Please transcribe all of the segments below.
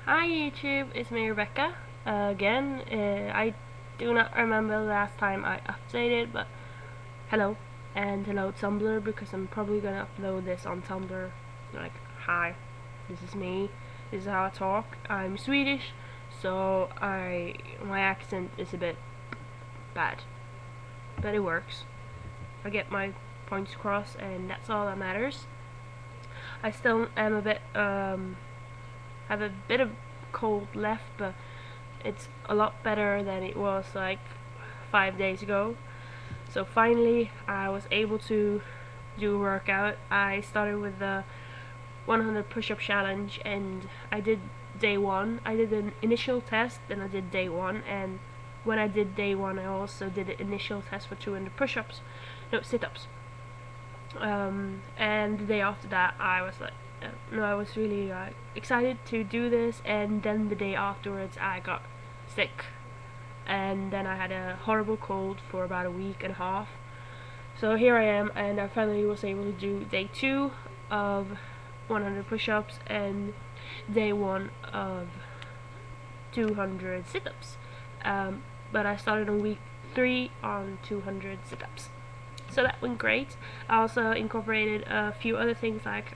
Hi YouTube, it's me Rebecca again. I do not remember the last time I updated, but hello and hello Tumblr, because I'm probably gonna upload this on Tumblr. Like, hi, this is me. This is how I talk. I'm Swedish, so my accent is a bit bad, but it works. I get my points across, and that's all that matters. I still am a bit have a bit of cold left, but it's a lot better than it was like 5 days ago. So finally I was able to do a workout. I started with the 100 push-up challenge, and I did day 1. I did an initial test, then I did day 1, and when I did day 1 I also did an initial test for 200 push-ups, no, sit-ups. And the day after that I was like, I was really excited to do this, and then the day afterwards I got sick, and then I had a horrible cold for about a week and a half. So here I am, and I finally was able to do day 2 of 100 push-ups and day 1 of 200 sit-ups. But I started on week 3 on 200 sit-ups. So that went great. I also incorporated a few other things like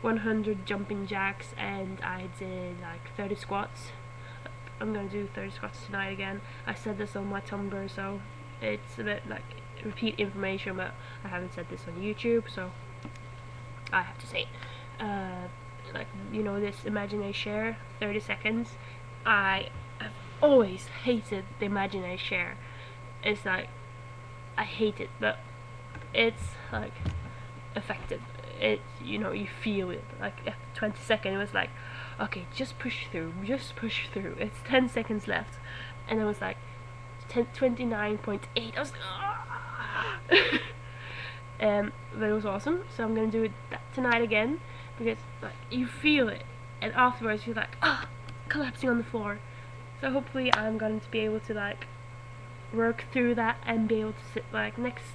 100 jumping jacks, and I did like 30 squats. I'm gonna do 30 squats tonight again. I said this on my Tumblr, so it's a bit like repeat information, but I haven't said this on YouTube, so I have to say it. Like, you know, this imaginary share, 30 seconds. I have always hated the imaginary share. It's like, I hate it, but it's like effective. It, you know, you feel it. Like after 20 seconds, it was like, okay, just push through. It's 10 seconds left, and it was like 29.8. I was like, ah! But it was awesome. So I'm gonna do that tonight again, because like you feel it, and afterwards you're like, collapsing on the floor. So hopefully I'm going to be able to like work through that and be able to sit like next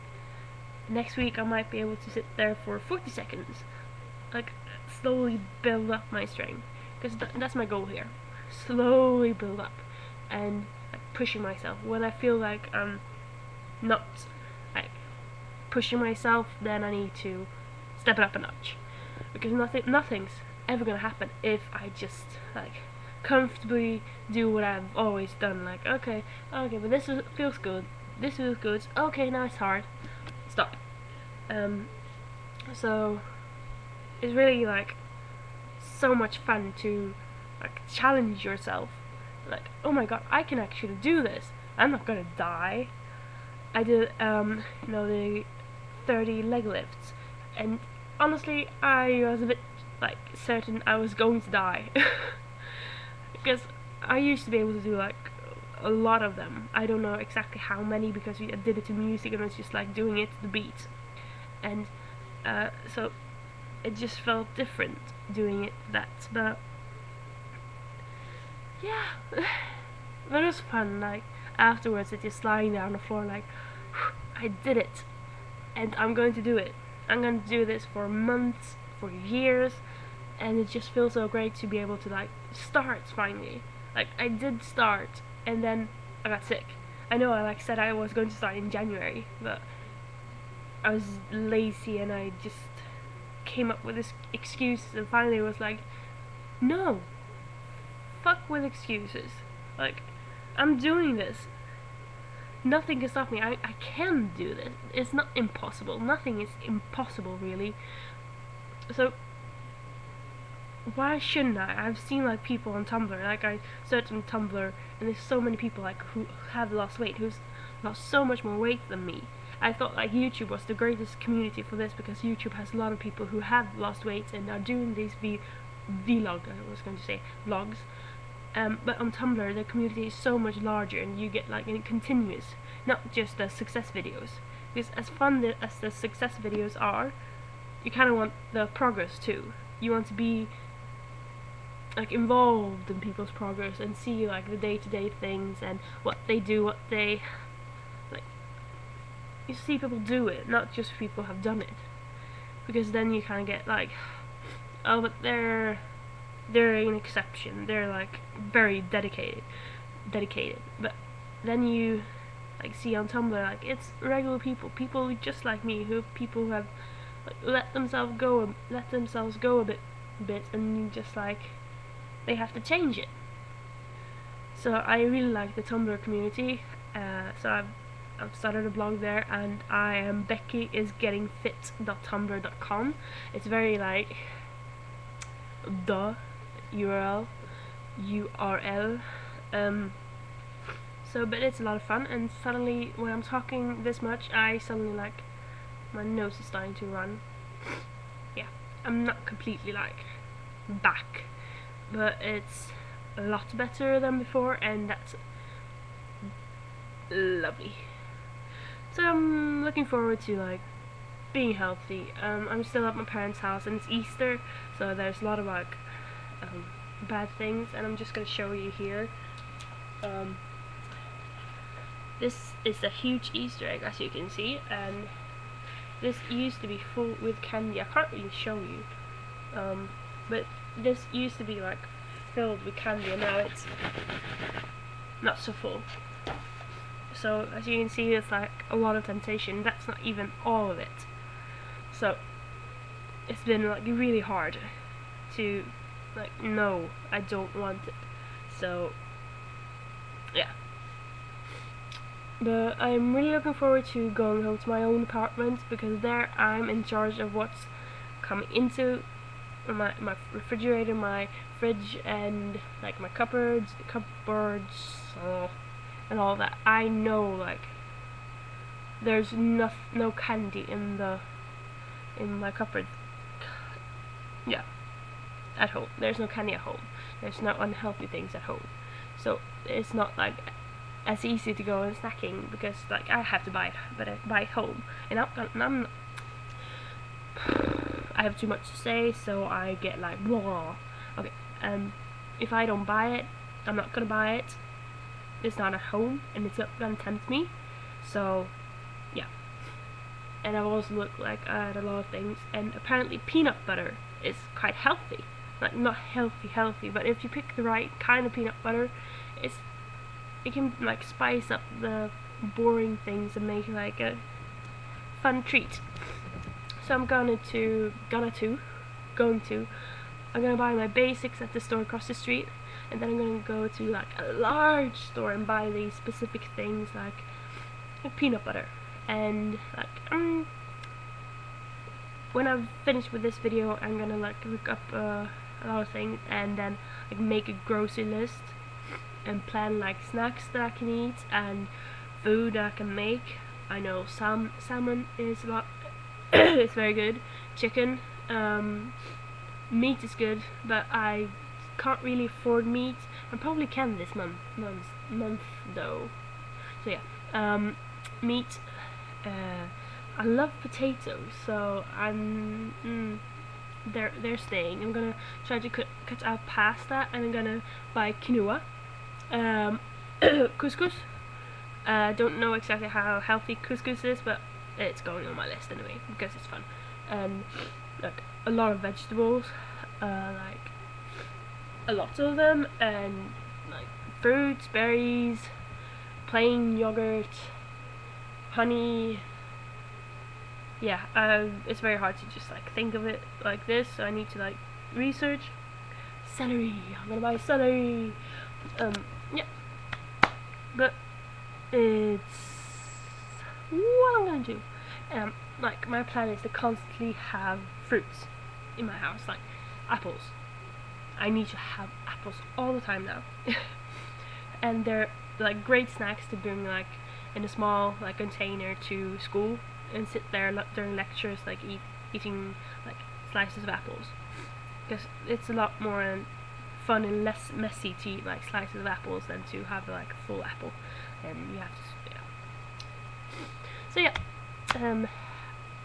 week. I might be able to sit there for 40 seconds, like slowly build up my strength, because that's my goal here. Slowly build up and like pushing myself. When I feel like I'm not like pushing myself, then I need to step it up a notch, because nothing's ever gonna happen if I just like comfortably do what I've always done. Like, okay, but this feels good. This feels good. Okay, now it's hard. Stop. So it's really like so much fun to like challenge yourself. Like, oh my god, I can actually do this. I'm not gonna die. I did the 30 leg lifts, and honestly I was a bit like certain I was going to die. Because I used to be able to do like a lot of them. I don't know exactly how many, because I did it to music and I was just like doing it to the beat, and so it just felt different doing it that. But yeah, but it was fun. Like afterwards, it's just lying there on the floor like, I did it, and I'm going to do it. I'm going to do this for months, for years, and it just feels so great to be able to like start finally. Like I did start, and then I got sick. I know I like said I was going to start in January, but I was lazy and I just came up with this excuse, and finally was like, no, fuck with excuses. Like, I'm doing this. Nothing can stop me. I can do this. It's not impossible. Nothing is impossible, really. So why shouldn't I? I've seen like people on Tumblr, like I searched on Tumblr, and there's so many people like who have lost weight, who's lost so much more weight than me. I thought like YouTube was the greatest community for this, because YouTube has a lot of people who have lost weight and are doing these vlogs. I was going to say vlogs. But on Tumblr the community is so much larger, and you get like a continuous, not just the success videos. Because as fun as the success videos are, you kind of want the progress too. You want to be like involved in people's progress and see like the day-to-day things and what they do, what they like. You see people do it, not just people have done it, because then you kind of get like, oh, but they're they're an exception. They're like very dedicated. But then you like see on Tumblr, like it's regular people just like me, people who have like let themselves go a bit, and you just like they have to change it. So I really like the Tumblr community. So I've started a blog there, and I am beckyisgettingfit.tumblr.com. It's very like the URL. So, but it's a lot of fun, and suddenly when I'm talking this much, I suddenly like my nose is starting to run. Yeah, I'm not completely like back, but it's a lot better than before, and that's lovely. So I'm looking forward to like being healthy. I'm still at my parents' house, and it's Easter, so there's a lot of like bad things, and I'm just gonna show you here. This is a huge Easter egg, as you can see, and this used to be full with candy. I can't really show you, but this used to be like filled with candy, and now it's not so full. So as you can see, it's like a lot of temptation. That's not even all of it. So it's been like really hard to like, no, I don't want it. So yeah, but I'm really looking forward to going home to my own apartment, because there I'm in charge of what's coming into my refrigerator, my fridge, and like my cupboards, and all that. I know like there's no candy in my cupboard. Yeah, at home. There's no candy at home. There's no unhealthy things at home. So it's not like as easy to go and snacking, because like I have to buy it, but I buy it home, and I have too much to say, so I get like blah. Okay, if I don't buy it, I'm not gonna buy it. It's not at home, and it's not gonna tempt me. So yeah. And I've also looked like at a lot of things, and apparently peanut butter is quite healthy. Like not healthy, but if you pick the right kind of peanut butter, it can like spice up the boring things and make like a fun treat. So I'm going to buy my basics at the store across the street, and then I'm gonna go to like a large store and buy these specific things like peanut butter. And like when I've finished with this video, I'm gonna like look up a lot of things, and then like make a grocery list and plan like snacks that I can eat and food that I can make. I know salmon is a lot it's very good. Chicken, meat is good, but I can't really afford meat. I probably can this month though. So yeah, meat. I love potatoes, so they're staying. I'm gonna try to cut out pasta, and I'm gonna buy quinoa, couscous. Don't know exactly how healthy couscous is, but it's going on my list anyway because it's fun. And like a lot of vegetables, like a lot of them, and like fruits, berries, plain yogurt, honey. Yeah, it's very hard to just like think of it like this, so I need to like research. Celery, I'm gonna buy celery. Yeah, but it's what I'm gonna do. Like my plan is to constantly have fruits in my house, like apples. I need to have apples all the time now. And they're like great snacks to bring like in a small like container to school and sit there during lectures, like eating like slices of apples, because it's a lot more fun and less messy to eat like slices of apples than to have like a full apple, and you have to, yeah. So yeah,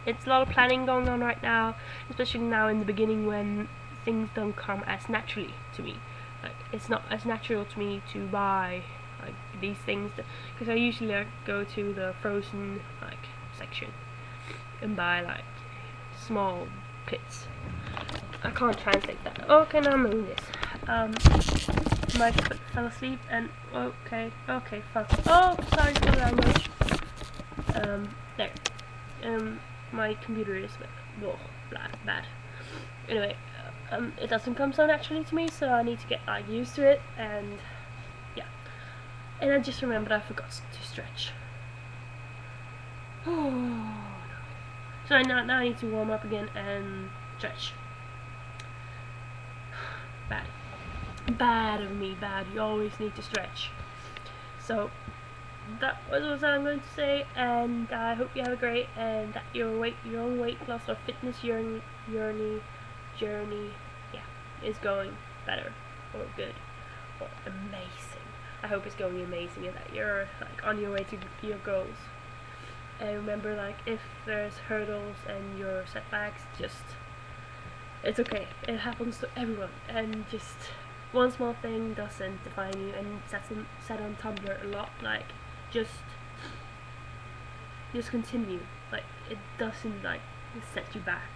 it's a lot of planning going on right now, especially now in the beginning when things don't come as naturally to me. Like it's not as natural to me to buy like these things, because I usually like go to the frozen like section and buy like small pits. I can't translate that. Okay, now I'm moving this. Mike fell asleep and okay, fuck. Oh, sorry for the language. There. My computer is bad. Anyway, it doesn't come so naturally to me, so I need to get like used to it, and yeah. And I just remembered I forgot to stretch. Oh no. So now I need to warm up again and stretch. Bad of me, bad. You always need to stretch. So that was what I'm going to say, and I hope you have a great and that your own weight loss or fitness journey, yeah, is going better or good or amazing. I hope it's going amazing and that you're like on your way to your goals. And remember, like, if there's hurdles and your setbacks, just it's okay. It happens to everyone, and just one small thing doesn't define you. And said on Tumblr a lot, like just continue. Like it doesn't like set you back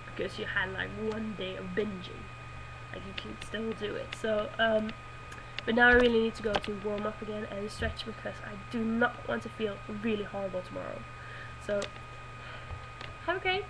because you had like one day of binging. Like you can still do it. So but now I really need to go to warm up again and stretch because I do not want to feel really horrible tomorrow. So have a great